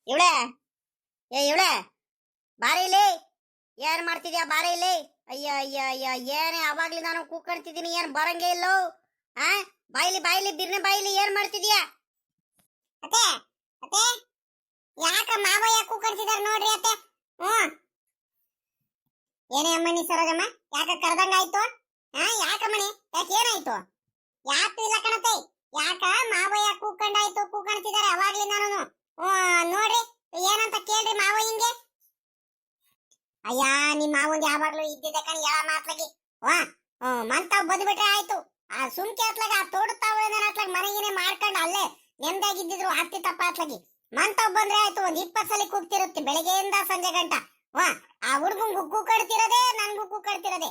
ಇವಳೆ ಇವಳೆ ಬಾರಿ ಇಲ್ಲಿ. ಏನ್ ಮಾಡ್ತಿದ್ಯಾ? ಬಾರಿ ಇಲ್ಲಿ. ಅಯ್ಯ ಅಯ್ಯ ಅಯ್ಯ, ಏನೇ ಅವಾಗ್ಲಿ ನಾನು ಕೂಕಣ್ತಿದ್ದೀನಿ, ಏನ್ ಬರಂಗೇ ಇಲ್ಲೋ? ಆ ಬಾಯಿಲಿ ಬಾಯಿಲಿ ಬಿರ್ನೆ ಬಾಯಿಲಿ, ಏನ್ ಮಾಡ್ತಿದ್ಯಾ? ಅತ್ತೆ ಅತ್ತೆ ಯಾಕ ಮಾವಯ್ಯ ಕೂಕಣ್ತಿದಾರ ನೋಡ್ರಿ ಅತ್ತೆ. ಏನೇ ಅಮ್ಮನಿ ಸರೋಜಮ್ಮ, ಯಾಕ ಕರೆದಂಗಾಯ್ತು? ಯಾಕಮ್ಮನಿ, ಯಾಕೆ ಏನಾಯ್ತು? ಯಾಕೆ ಇಲ್ಲ ಕಣತೆ, ಯಾಕ ಮಾವಯ್ಯ ಕೂಕಂಡಾಯ್ತು ಕೂಕಣ್ತಿದಾರೆ ಅವಾಗ್ಲಿ ನಾನು. ನೋಡ್ರಿ ಏನಂತ ಕೇಳ್ರಿ ಮಾವಯ್ಯಂಗೆ. ಅಯ್ಯ ನಿಮ್ ಮಾವಂಗೆ ಯಾವಾಗ್ಲೂ ಇದ್ದಿದ್ದೆ ಕಣಿ ಯಾವ ಮಾತ್ಲಗಿ. ಮಂತಾವ್ ಬಂದ್ಬಿಟ್ರೆ ಆಯ್ತು. ಆ ಸುಮ್ಕೆ ಅತ್ಲಾಗ ಆ ತೋಡುತ್ತಾವ ಅತ್ಲಾಗ ಮನೆಗೇನೆ ಮಾಡ್ಕೊಂಡು ಅಲ್ಲೇ ನೆಮ್ಮದಾಗಿದ್ದಿದ್ರು ಆಗ್ತಿತ್ತಪ್ಪ ಅತ್ಲಾಗಿ. ಮಂತಾವ್ ಬಂದ್ರೆ ಆಯ್ತು, ಒಂದ್ 20 ಸಲ ಕೂಗ್ತಿರುತ್ತೆ ಬೆಳಗ್ಗೆಯಿಂದ ಸಂಜೆ ಗಂಟ. ಆ ಹುಡುಗಂಗೂ ಕೂಕಡ್ತಿರೋದೆ, ನನ್ಗೂ ಕೂಕಡ್ತಿರೋದೆ.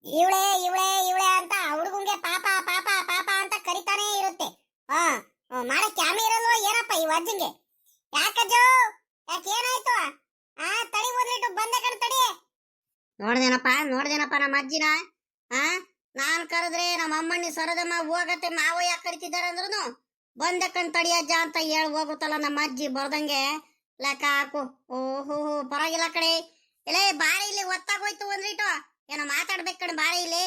ಇವಳೆ ಇವಳೆ ಇವಳೆ ಅಂತ ಆ ಹುಡುಗಂಗೆ ಪಾಪ ಪಾಪ ಪಾಪ ಅಂತ ಕರಿತಾನೆ ಇರುತ್ತೆ. ಮಾಡಕ್ ಕ್ಯಾಮೆ ಇರಲ್ವೋ ಏನಪ್ಪ ಈ ಅಜ್ಜಂಗೆ? ಯಾಕಜ್ಜು, ಯಾಕೇನಾಯ್ತು? ತಡಿ ಓದ್ಲಿಟ್ಟು ಬಂದ ಕಣ್ ತಡಿ. ನೋಡ್ದೇನಪ್ಪ ನಮ್ಮ ಅಜ್ಜಿನ. ನಾನ್ ಕರೆದ್ರೆ ನಮ್ಮ ಅಮ್ಮಣ್ಣಿ ಸರದಮ್ಮ ಹೋಗತ್ತೆ ಮಾವಯ್ಯ ಕರಿತಿದಾರ ಅಂದ್ರೂ ಬಂದ ಕಣ್ ತಡಿಯಜ್ಜ ಅಂತ ಹೇಳಿ ಹೋಗುತ್ತಲ್ಲ ನಮ್ಮ ಅಜ್ಜಿ ಬರ್ದಂಗೆ ಲೆಕ್ಕ ಹಾಕು. ಓಹೋ ಪರವಾಗಿಲ್ಲ ಕಡೆ. ಇಲ್ಲೇ ಬಾರಿ ಇಲ್ಲಿ ಒತ್ತಾಗೋಯ್ತು ಒಂದ್ರಿಟ್ಟು, ಏನೋ ಮಾತಾಡ್ಬೇಕು ಕಣ್ ಬಾರಿ ಇಲ್ಲಿ.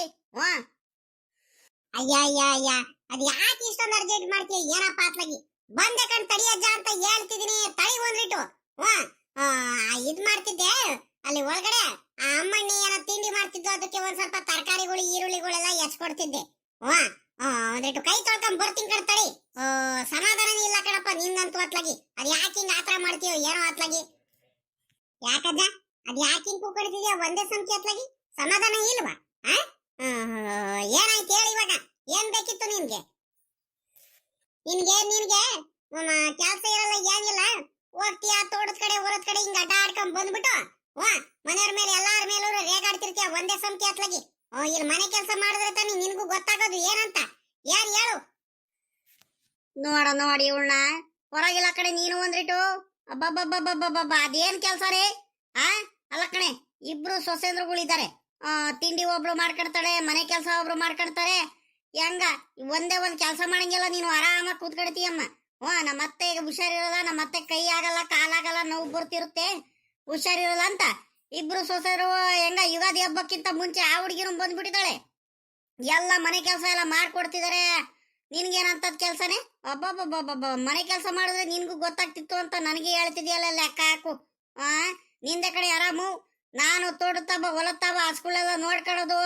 ಅಯ್ಯ ಅಯ್ಯ ಅಯ್ಯ, ಅದ್ ಯಾಕೆ ಇಷ್ಟೊಂದು ಅರ್ಜೆಂಟ್ ಮಾಡ್ತೀಯ ಏನಪ್ಪ ಅತ್ಲಾಗಿ? ಬಂದ ಕಣ್ ತಡಿಯಜ್ಜ ಅಂತ ಹೇಳ್ತಿದೀನಿ, ತಡಿ ಒಂದ್ರಿಟ್ಟು. ಇದ್ ಮಾಡ್ತಿದ್ದೆ ಅಲ್ಲಿ ಒಳಗಡೆ. ಆ ಅಮ್ಮಣ್ಣಿ ಏನೋ ತಿಂಡಿ ಮಾಡ್ತಿದ್ದು, ಅದಕ್ಕೆ ಒಂದ್ ಸ್ವಲ್ಪ ತರಕಾರಿಗಳು ಈರುಳ್ಳಿಗಳೆಲ್ಲ ಹೆಚ್ಕೊಡ್ತಿದ್ದೆ. ಒಂದಿಟ್ಟು ಕೈ ತೊಳ್ಕೊಂಡ್ ಬರ್ತೀನಿ ಕಣ್ ತಡಿ. ಸಮಾಧಾನನೇ ಇಲ್ಲ ಕಣಪ್ಪ ನಿಂದಂತೂ ಅತ್ಲಾಗಿ. ಅದ್ ಯಾಕೆ ಹಿಂಗ ಆತರ ಮಾಡ್ತೀಯೋ ಏನೋ ಅತ್ಲಾಗಿ? ಯಾಕಜ್ಜ, ಅದ್ ಯಾಕೆ ಹಿಂಗ್ ಕೂಕಡ್ತಿದ್ಯಾ ಒಂದೇ ಸಂಖ್ಯೆ ಅತ್ಲಾಗಿ? ಸಮಾಧಾನ ಇಲ್ವಾ? ಏನಾಯ್ತು ಹೇಳಿ ಇವಾಗ, ಏನ್ ಬೇಕಿತ್ತು ನಿನ್ಗೆ? ನಿನ್ಗೆ ನಿನ್ಗೆ ಕೆಲ್ಸ ಇರಲ್ಲ ಏನಿಲ್ಲ, ಹೋಗ್ತೀಯ ತೋಟದ ಕಡೆ ಹೊರದ್ ಕಡೆ ಹಿಂಗ ಅಡ್ಡ ಆಡ್ಕೊಂಡ್ ಬಂದ್ಬಿಟ್ಟು ಮನೆಯವ್ರ ಮೇಲೆ ಎಲ್ಲಾರ ಮೇಲೂ ರೇಗಾಡ್ತಿರ್ತೀಯ ಒಂದೇ ಸಂಖ್ಯೆ ಅತ್ಲಾಗಿ. ಇಲ್ಲಿ ಮನೆ ಕೆಲಸ ಮಾಡಿದ್ರೆ ತಾನೇ ನಿನ್ಗೂ ಗೊತ್ತಾಗೋದು ಏನಂತ. ಏನ್ ಹೇಳು? ನೋಡಿ ಇವಳನ್ನ ಹೊರಗಿಲ್ಲ ಕಡೆ ನೀನು ಒಂದ್ರಿಟ್ಟು. ಅಬ್ಬಬ್ಬಬ್ಬಬ್ಬಬ್ಬ, ಅದೇನ್ ಕೆಲ್ಸ ರೀ? ಅಲ್ಲ ಕಣೆ, ಇಬ್ರು ಸೊಸೆಂದ್ರುಗಳಿದ್ದಾರೆ. ತಿಂಡಿ ಒಬ್ರು ಮಾಡ್ಕೊಡ್ತಾಳೆ, ಮನೆ ಕೆಲಸ ಒಬ್ರು ಮಾಡ್ಕೊಡ್ತಾರೆ. ಹೆಂಗ ಒಂದೇ ಒಂದ್ ಕೆಲಸ ಮಾಡಂಗಿಲ್ಲ ನೀನು, ಆರಾಮಾಗಿ ಕೂತ್ಕೊಡ್ತೀಯಮ್ಮ. ನಮ್ಮ ಅತ್ತೆ ಈಗ ಹುಷಾರಿರಲ್ಲ, ನಮ್ಮ ಅತ್ತೆ ಕೈ ಆಗಲ್ಲ ಕಾಲಾಗಲ್ಲ, ನೋವು ಬರ್ತಿರುತ್ತೆ, ಹುಷಾರಿರಲ್ಲ ಅಂತ ಇಬ್ರು ಸೊಸೆರು ಹೆಂಗ ಯುಗಾದಿ ಹಬ್ಬಕ್ಕಿಂತ ಮುಂಚೆ ಆ ಹುಡುಗಿನೂ ಬಂದ್ಬಿಟ್ಟಿದ್ದಾಳೆ. ಎಲ್ಲ ಮನೆ ಕೆಲಸ ಎಲ್ಲ ಮಾಡ್ಕೊಡ್ತಿದಾರೆ. ನಿನ್ಗೇನಂತದ್ ಕೆಲ್ಸನೇ? ಅಬ್ಬಬ್ಬಬ್ಬಬ್ಬ, ಮನೆ ಕೆಲಸ ಮಾಡಿದ್ರೆ ನಿನ್ಗೂ ಗೊತ್ತಾಗ್ತಿತ್ತು ಅಂತ ನನಗೆ ಹೇಳ್ತಿದ್ಯಲ್ಲ, ಲೆಕ್ಕ ಹಾಕು. ನಿಂದೆ ಕಡೆ ಆರಾಮು. ನಾನು ತೋಟತ್ತಬ್ಬ ಹೊಲತ್ತಬ್ಬ ಹಸ್ಗಳೆಲ್ಲ ನೋಡ್ಕೊಳ್ಳೋದು,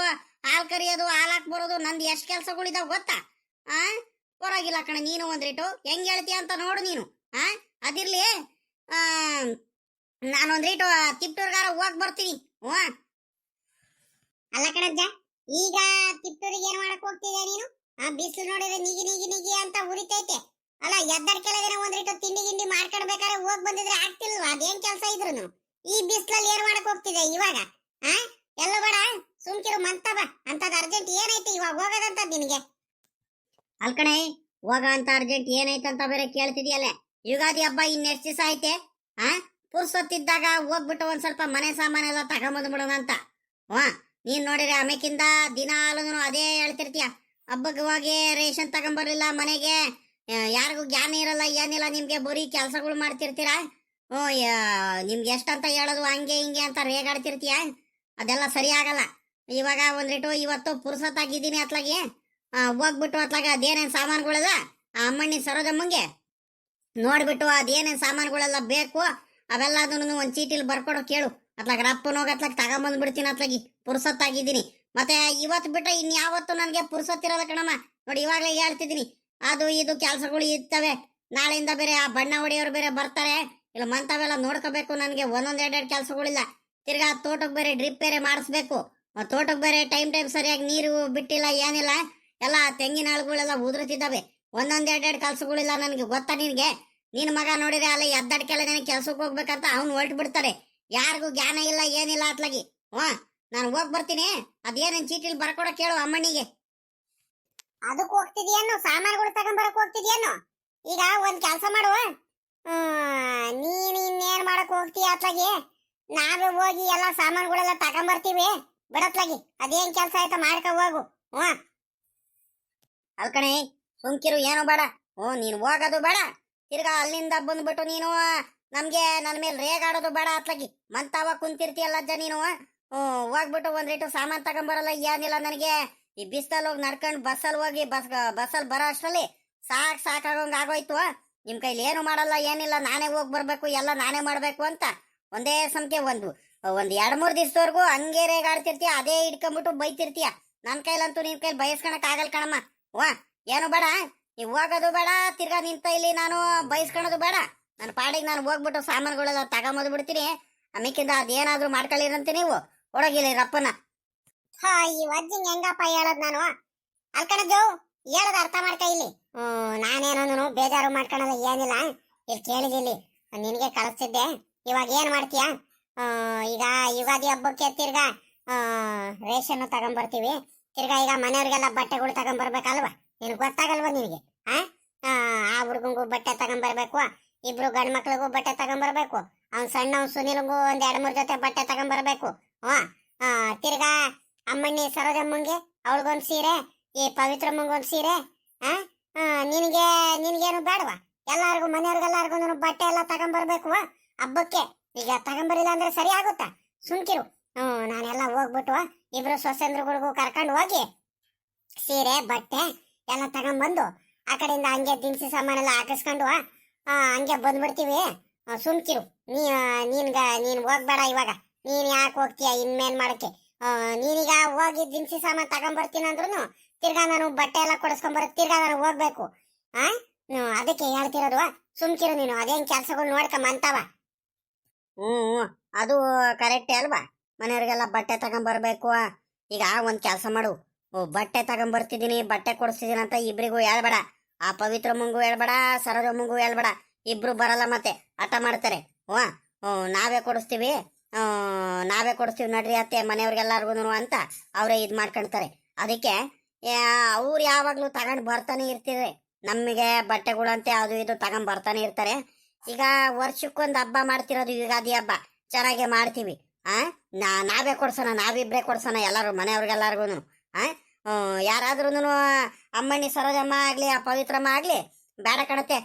ಹಾಲ್ ಕರಿಯೋದು, ಹಾಲ್ ಹಾಕ್ ಬರೋದು, ನಂದು ಎಷ್ಟು ಕೆಲ್ಸಗಳಿದಾವ ಗೊತ್ತಾ? ಪರವಾಗಿಲ್ಲ ಕಣೆ, ನೀನು ಒಂದ್ರಿಟ್ಟು ಹೆಂಗ್ ಹೇಳ್ತೀಯ ಅಂತ ನೋಡು ನೀನು. ಅದಿರ್ಲಿ, ನಾನೊಂದ್ರಿಟ್ಟು ತಿಪ್ಟೂರ್ಗಾರ ಹೋಗ್ ಬರ್ತೀನಿ. ಅಲ್ಲ ಕಣಜ್ಜ, ಈಗ ತಿಪ್ಟೂರಿಗೆ ಏನ್ ಮಾಡಕ್ ಹೋಗ್ತಿದ್ಯಾ ನೀನು? ಬಿಸಿಲು ನೋಡಿದ್ರೆ ನಿಗಿ ನಿಗಿ ನಿಗಿ ಅಂತ ಉರಿತೈತೆ. ಅಲ್ಲ ಎದ್ದರ್ ಕೆಳಗಡೆ ಒಂದ್ರಿಟ್ಟು ತಿಂಡಿ ಗಿಂಡಿ ಮಾಡ್ಕೊಡ್ಬೇಕಾದ್ರೆ ಹೋಗ್ ಬಂದಿದ್ರೆ ಆಗ್ತಿಲ್ವಾ? ಅದೇನ್ ಕೆಲ್ಸ ಇದ್ರು ಈ ಬಿಸಿಲಲ್ಲಿ ಏನ್ ಮಾಡಕ್ ಹೋಗ್ತಿದೆ ಇವಾಗ? ಎಲ್ಲ ಬೇಡ, ಸುಮ್ಕಿರು ಮಂತವ. ಅಂತದ್ ಅರ್ಜೆಂಟ್ ಏನೈತಿ ಇವಾಗ ಹೋಗೋದಂತ ನಿನಗೆ? ಅಲ್ಕಣೆ, ಹೋಗ ಅಂತ ಅರ್ಜೆಂಟ್ ಏನೈತಂತ ಬೇರೆ ಕೇಳ್ತಿದ್ಯಲ್ಲ. ಯುಗಾದಿ ಹಬ್ಬ ಇನ್ನೆಷ್ಟು ದಿವಸ ಐತೆ? ಪುರ್ಸೊತ್ತಿದ್ದಾಗ ಹೋಗ್ಬಿಟ್ಟು ಒಂದ್ ಸ್ವಲ್ಪ ಮನೆ ಸಾಮಾನೆಲ್ಲ ತಗೊಂಬಂದ್ಬಿಡೋಣ ಅಂತ. ನೀನ್ ನೋಡಿದ್ರೆ ಆಮೇಕಿಂದ ದಿನಾಲೂ ಅದೇ ಹೇಳ್ತಿರ್ತೀಯ. ಹಬ್ಬಕ್ಕೆ ಹೋಗಿ ರೇಷನ್ ತಗೊಂಬರ್ಲಿಲ್ಲ ಮನೆಗೆ, ಯಾರಿಗೂ ಜ್ಞಾನ ಇರಲ್ಲ ಏನಿಲ್ಲ ನಿಮ್ಗೆ, ಬರೀ ಕೆಲ್ಸಗಳು ಮಾಡ್ತಿರ್ತೀರಾ. ನಿಮ್ಗೆ ಎಷ್ಟಂತ ಹೇಳೋದು, ಹಂಗೆ ಹಿಂಗೆ ಅಂತ ರೇಗಾಡ್ತಿರ್ತೀಯ. ಅದೆಲ್ಲ ಸರಿ ಆಗಲ್ಲ. ಇವಾಗ ಒಂದ್ರಿಟ್ಟು ಇವತ್ತು ಪುರ್ಸೊತ್ತಾಗಿದ್ದೀನಿ ಅತ್ಲಾಗಿ. ಹೋಗ್ಬಿಟ್ಟು ಅತ್ಲಾಗ ಅದೇನೇನ್ ಸಾಮಾನುಗಳೆಲ್ಲ ಆ ಅಮ್ಮಣ್ಣಿ ಸರೋಜಮ್ಮಂಗೆ ನೋಡ್ಬಿಟ್ಟು ಅದೇನೇನ್ ಸಾಮಾನುಗಳೆಲ್ಲ ಬೇಕು ಅವೆಲ್ಲ ಅದನ್ನು ಒಂದ್ ಚೀಟಿಲ್ ಬರ್ಕೊಡೋ ಕೇಳು. ಅತ್ಲಾಗ ರಪ್ಪನೋಗ ಅತ್ಲಾಗ ತಗೊಂಬಂದ್ಬಿಡ್ತೀನಿ ಅತ್ಲಾಗಿ, ಪುರ್ಸೊತ್ತಾಗಿದ್ದೀನಿ. ಮತ್ತೆ ಇವತ್ತು ಬಿಟ್ರೆ ಇನ್ಯಾವತ್ತು ನನ್ಗೆ ಪುರ್ಸೊತ್ತಿರೋದ ಕಣಮ್ಮ. ನೋಡಿ ಇವಾಗಲೇ ಹೇಳ್ತಿದ್ದೀನಿ, ಅದು ಇದು ಕೆಲ್ಸಗಳು ಇರ್ತವೆ. ನಾಳೆಯಿಂದ ಬೇರೆ ಆ ಬಣ್ಣ ಹೊಡೆಯೋರು ಬೇರೆ ಬರ್ತಾರೆ. ಇಲ್ಲ ಮಂತವೆಲ್ಲ ನೋಡ್ಕೋಬೇಕು ನನಗೆ. ಒಂದೊಂದ್ ಎರಡೆರಡು ಕೆಲ್ಸಗಳಿಲ್ಲ. ತಿರ್ಗಾ ತೋಟಕ್ಕೆ ಬೇರೆ ಡ್ರಿಪ್ ಬೇರೆ ಮಾಡಿಸ್ಬೇಕು. ತೋಟಕ್ಕೆ ಬೇರೆ ಟೈಮ್ ಸರಿಯಾಗಿ ನೀರು ಬಿಟ್ಟಿಲ್ಲ ಏನಿಲ್ಲ. ಎಲ್ಲ ತೆಂಗಿನ ಆಳುಗಳೆಲ್ಲ ಉದುರುತ್ತಿದ್ದಾವೆ. ಒಂದೊಂದ್ ಎರಡೆರಡು ಕೆಲ್ಸಗಳಿಲ್ಲ ನನಗೆ, ಗೊತ್ತಾ ನಿನ್ಗೆ? ನಿನ್ ಮಗ ನೋಡಿದ್ರೆ ಅಲ್ಲ ಎದ್ದಡ್ಕೆಲ್ಲ ನನಗೆ ಕೆಲ್ಸಕ್ಕೆ ಹೋಗ್ಬೇಕಂತ ಅವ್ನು ಹೊರಟು ಬಿಡ್ತಾರೆ. ಯಾರಿಗೂ ಜ್ಞಾನ ಇಲ್ಲ ಏನಿಲ್ಲ ಅತ್ಲಾಗಿ. ನಾನು ಹೋಗ್ ಬರ್ತೀನಿ. ಅದೇನೇನ್ ಚೀಟಿಲ್ ಬರ್ಕೊಡ ಕೇಳು ಅಮ್ಮಣ್ಣಿಗೆ. ಅದಕ್ಕೆ ಹೋಗ್ತಿದ್ಯೇನು? ಸಾಮಾನುಗಳು ತಗೊಂಡ್ಬರಕ್ ಹೋಗ್ತಿದ್ಯೇನು? ಈಗ ಒಂದ್ ಕೆಲ್ಸ ಮಾಡುವ, ನೀನ್ ಇನ್ನೇನ್ ಮಾಡಕ್ ಹೋಗ್ತೀಯ ಅತ್ಲಾಗಿ? ನಾವೇ ಹೋಗಿ ಎಲ್ಲಾ ಸಾಮಾನುಗಳೆಲ್ಲ ತಗೊಂಬರ್ತೀವಿ ಬಿಡತ್ಲಾಗಿ. ಅದೇನ್ ಕೆಲ್ಸ ಆಯ್ತಾ ಮಾಡ್ಕೊ ಹೋಗು. ಅಲ್ಕಣೆ, ಸುಮ್ಕಿರು, ಏನು ಬೇಡ. ನೀನ್ ಹೋಗೋದು ಬೇಡ, ತಿರ್ಗಾ ಅಲ್ಲಿಂದ ಬಂದ್ಬಿಟ್ಟು ನೀನು ನಮ್ಗೆ ನನ್ನ ಮೇಲೆ ರೇಗಾಡೋದು ಬೇಡ ಅತ್ಲಾಗಿ ಮಂತಾವ ಕುಂತಿರ್ತೀಯಲ್ಲ ಅಜ್ಜ ನೀನು. ಹೋಗ್ಬಿಟ್ಟು ಒಂದ್ ರೇಟು ಸಾಮಾನ್ ತಗೊಂಬರಲ್ಲ ಏನಿಲ್ಲ ನನಗೆ. ಈ ಬಿಸ್ತಲ್ಲಿ ಹೋಗಿ ನಡ್ಕೊಂಡು ಬಸ್ಸಲ್ಲಿ ಹೋಗಿ ಬಸ್ಸಲ್ಲಿ ಬರೋ ಅಷ್ಟರಲ್ಲಿ ಸಾಕಾಗೋಂಗ್ ಆಗೋಯ್ತು. ನಿಮ್ ಕೈಲಿ ಏನು ಮಾಡಲ್ಲ ಏನಿಲ್ಲ, ನಾನೇ ಹೋಗಿ ಬರ್ಬೇಕು, ಎಲ್ಲ ನಾನೇ ಮಾಡ್ಬೇಕು ಅಂತ ಒಂದೇ ಸಮಕ್ಕೆ ಒಂದ್ 2-3 ದಿವಸದವರೆಗೂ ಹಂಗೆ ರೇಗಾಡ್ತಿರ್ತೀಯ, ಅದೇ ಹಿಡ್ಕೊಂಡ್ಬಿಟ್ಟು ಬೈತಿರ್ತೀಯ. ನನ್ ಕೈಲಂತೂ ನಿನ್ ಕೈಲಿ ಬಯಸ್ಕೊಳಕ್ ಆಗಲ್ ಕಣಮ್ಮ. ವಾ ಏನು ಬೇಡ, ನೀವ್ ಹೋಗೋದು ಬೇಡ, ತಿರ್ಗಾ ನಿಂತ ಇಲ್ಲಿ ನಾನು ಬಯಸ್ಕೊಳೋದು ಬೇಡ. ನನ್ನ ಪಾಡಿಗೆ ನಾನು ಹೋಗ್ಬಿಟ್ಟು ಸಾಮಾನುಗಳೆಲ್ಲ ತಗೊಂಬದ್ ಬಿಡ್ತೀನಿ. ಆಮೇಕಿಂದ ಅದೇನಾದ್ರೂ ಮಾಡ್ಕೊಳ್ಳಿರಂತೆ ನೀವು ಒಳಗಿಲ್ಲ ರಪ್ಪನ. ಹಾ ಈ ಅಜ್ಜಿಂಗ್ ಹೆಂಗಪ್ಪ ಹೇಳೋದ್ ನಾನು? ಅಲ್ಕಣದ್ದು ಹೇಳೋದು ಅರ್ಥ ಮಾಡ್ಕ ಇಲ್ಲಿ. ನಾನೇನೋ ಬೇಜಾರು ಮಾಡ್ಕೊಳಲ್ಲ ಏನಿಲ್ಲ. ಇಲ್ಲಿ ಕೇಳಿದಿಲ್ಲಿ ನಿನಗೆ ಕಳಿಸ್ತಿದ್ದೆ. ಇವಾಗ ಏನ್ ಮಾಡ್ತೀಯ? ಈಗ ಯುಗಾದಿ ಹಬ್ಬಕ್ಕೆ ತಿರ್ಗಾ ರೇಷನ್ ತಗೊಂಬರ್ತೀವಿ. ತಿರ್ಗಾ ಈಗ ಮನೆಯವ್ರಿಗೆಲ್ಲ ಬಟ್ಟೆಗಳು ತಗೊಂಬರ್ಬೇಕಲ್ವಾ? ನಿನಗೆ ಗೊತ್ತಾಗಲ್ವಾ ನಿನಗೆ? ಆ ಹುಡ್ಗಂಗೂ ಬಟ್ಟೆ ತಗೊಂಬರ್ಬೇಕು, 2 ಗಂಡ್ ಮಕ್ಳಿಗೂ ಬಟ್ಟೆ ತಗೊಂಬರ್ಬೇಕು, ಅವ್ನ್ ಸಣ್ಣವ್ ಸುನಿಲ್ಗೂ ಒಂದ್ 2-3 ಜೊತೆ ಬಟ್ಟೆ ತಗೊಂಬರ್ಬೇಕು. ತಿರ್ಗಾ ಅಮ್ಮಣ್ಣಿ ಸರೋಜಮ್ಮಂಗೆ ಅವಳಿಗೊಂದ್ ಸೀರೆ, ಈ ಪವಿತ್ರಮ್ಮಂಗೊಂದ್ ಸೀರೆ. ನಿನಗೇನು ಬೇಡವಾ? ಎಲ್ಲಾರ್ಗು ಮನೆಯವ್ರಿಗೆಲ್ಲಾರ್ಗು ಬಟ್ಟೆ ಎಲ್ಲ ತಗೊಂಬರ್ಬೇಕು ಹಬ್ಬಕ್ಕೆ. ಈಗ ತಗೊಂಬರಿಲ್ಲ ಅಂದ್ರೆ ಸರಿ ಆಗುತ್ತಾ? ಸುಮ್ಕಿರು. ನಾನೆಲ್ಲ ಹೋಗ್ಬಿಟ್ಟು 2 ಸೊಸೆಂದ್ರುಗಳಿಗೂ ಕರ್ಕೊಂಡು ಹೋಗಿ ಸೀರೆ ಬಟ್ಟೆ ಎಲ್ಲ ತಗೊಂಬಂದು ಆ ಕಡೆಯಿಂದ ಹಂಗೆ ದಿನಸಿ ಸಾಮಾನೆಲ್ಲ ಹಾಕಿಸ್ಕೊಂಡು ಹಂಗೆ ಬಂದ್ಬಿಡ್ತೀವಿ. ಸುಮ್ಕಿರು. ನೀನ್ ಹೋಗ್ಬೇಡ ಇವಾಗ. ನೀನ್ ಯಾಕೆ ಹೋಗ್ತೀಯ ಇನ್ಮೇನ್ ಮಾಡಕ್ಕೆ? ನೀನೀಗ ಹೋಗಿ ದಿನಸಿ ಸಾಮಾನು ತಗೊಂಬರ್ತೀನಿ ಅಂದ್ರೂ ತಿರ್ಗಾ ನಾನು ಬಟ್ಟೆ ಎಲ್ಲ ಕೊಡಿಸ್ಕೊಂಬರಕ್ ತಿರ್ಗಾ ನಾನು ಹೋಗ್ಬೇಕು. ಅದಕ್ಕೆ ಹೇಳ್ತಿರೋದು, ಸುಮ್ಕಿರು ನೀನು. ಅದೇನ್ ಕೆಲ್ಸಗಳು ನೋಡ್ಕೊಂಬಂತಾವ. ಅದು ಕರೆಕ್ಟೇ ಅಲ್ವಾ? ಮನೆಯವ್ರಿಗೆಲ್ಲ ಬಟ್ಟೆ ತಗೊಂಬರ್ಬೇಕು. ಈಗ ಒಂದ್ ಕೆಲಸ ಮಾಡು, ಬಟ್ಟೆ ತಗೊಂಬರ್ತಿದೀನಿ, ಬಟ್ಟೆ ಕೊಡಿಸ್ತಿದೀನಿ ಅಂತ ಇಬ್ರಿಗೂ ಹೇಳ್ಬೇಡ. ಆ ಪವಿತ್ರಮ್ಮಂಗೂ ಹೇಳ್ಬೇಡ, ಸರೋಜಮ್ಮಂಗೂ ಹೇಳ್ಬೇಡ. ಇಬ್ರು ಬರಲ್ಲ, ಮತ್ತೆ ಹಠ ಮಾಡ್ತಾರೆ. ನಾವೇ ಕೊಡಿಸ್ತೀವಿ ನಡ್ರಿ ಅತ್ತೆ ಮನೆಯವ್ರಿಗೆಲ್ಲಾರ್ಗು ಅಂತ ಅವರೇ ಇದ್ ಮಾಡ್ಕೊಂತಾರೆ. ಅದಕ್ಕೆ ಅವ್ರು ಯಾವಾಗ್ಲೂ ತಗೊಂಡ್ ಬರ್ತಾನೆ ಇರ್ತಿದ್ರೆ ನಮಗೆ ಬಟ್ಟೆಗಳಂತೆ ಅದು ಇದು ತಗೊಂಡ್ ಬರ್ತಾನೆ ಇರ್ತಾರೆ. ಈಗ ವರ್ಷಕ್ಕೊಂದ್ ಹಬ್ಬ ಮಾಡ್ತಿರೋದು ಯುಗಾದಿ ಹಬ್ಬ ಚೆನ್ನಾಗೆ ಮಾಡ್ತೀವಿ. ನಾವೇ ಕೊಡ್ಸೋಣ, ನಾವಿಬ್ರೇ ಕೊಡ್ಸೋಣ ಎಲ್ಲಾರು ಮನೆಯವ್ರಿಗೆಲ್ಲಾರ್ಗು. ಯಾರಾದ್ರೂ ಅಮ್ಮಣ್ಣಿ ಸರೋಜಮ್ಮ ಆಗ್ಲಿ ಆ ಪವಿತ್ರಮ್ಮ ಆಗ್ಲಿ ಬೇಡ ಕಣತ್ತೆ,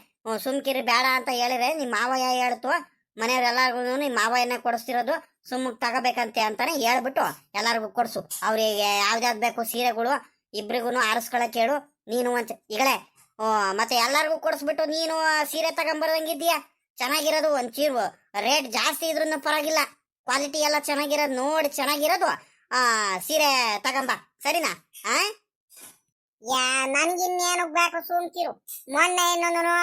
ಸುಮ್ಕಿರಿ ಬೇಡ ಅಂತ ಹೇಳಿದ್ರೆ ನಿಮ್ಮ ಮಾವಯ್ಯ ಹೇಳ್ತು, ಮನೆಯವ್ರೆಲ್ಲಾರ್ಗು ನಿಮ್ಮ ಮಾವಯ್ಯನೇ ಕೊಡಿಸ್ತಿರೋದು, ಸುಮ್ಮಗ್ ತಗೋಬೇಕಂತೆ ಅಂತಾನೆ ಹೇಳ್ಬಿಟ್ಟು ಎಲ್ಲಾರ್ಗು ಕೊಡ್ಸು. ಅವ್ರಿಗೆ ಯಾವ್ದಾದ್ ಬೇಕು ಸೀರೆಗಳು ಇಬ್ರಿಗೂ ಆರಿಸ್ಕೊಳಕ್ ಹೇಳು. ನೀನು ಈಗಲೇ ಮತ್ತೆ ಎಲ್ಲಾರ್ಗು ಕೊಡಿಸ್ಬಿಟ್ಟು ನೀನು ಸೀರೆ ತಗೊಂಬರ್ದಂಗಿದ್ದೀಯ. ಚೆನ್ನಾಗಿರೋದು ಒಂಚೂರು ರೇಟ್ ಜಾಸ್ತಿ ಇದ್ರೂ ಪರವಾಗಿಲ್ಲ, ಕ್ವಾಲಿಟಿ ಎಲ್ಲ ಚೆನ್ನಾಗಿರೋದು ನೋಡಿ ಚೆನ್ನಾಗಿರೋದು ಸೀರೆ ತಗೊಂಬ, ಸರಿನಾ? ನನ್ಗಿನ್ನೇನು ಬೇಕು? ಸುಮ್ಕಿರು. ಮೊನ್ನೆ ಇನ್ನೊಂದು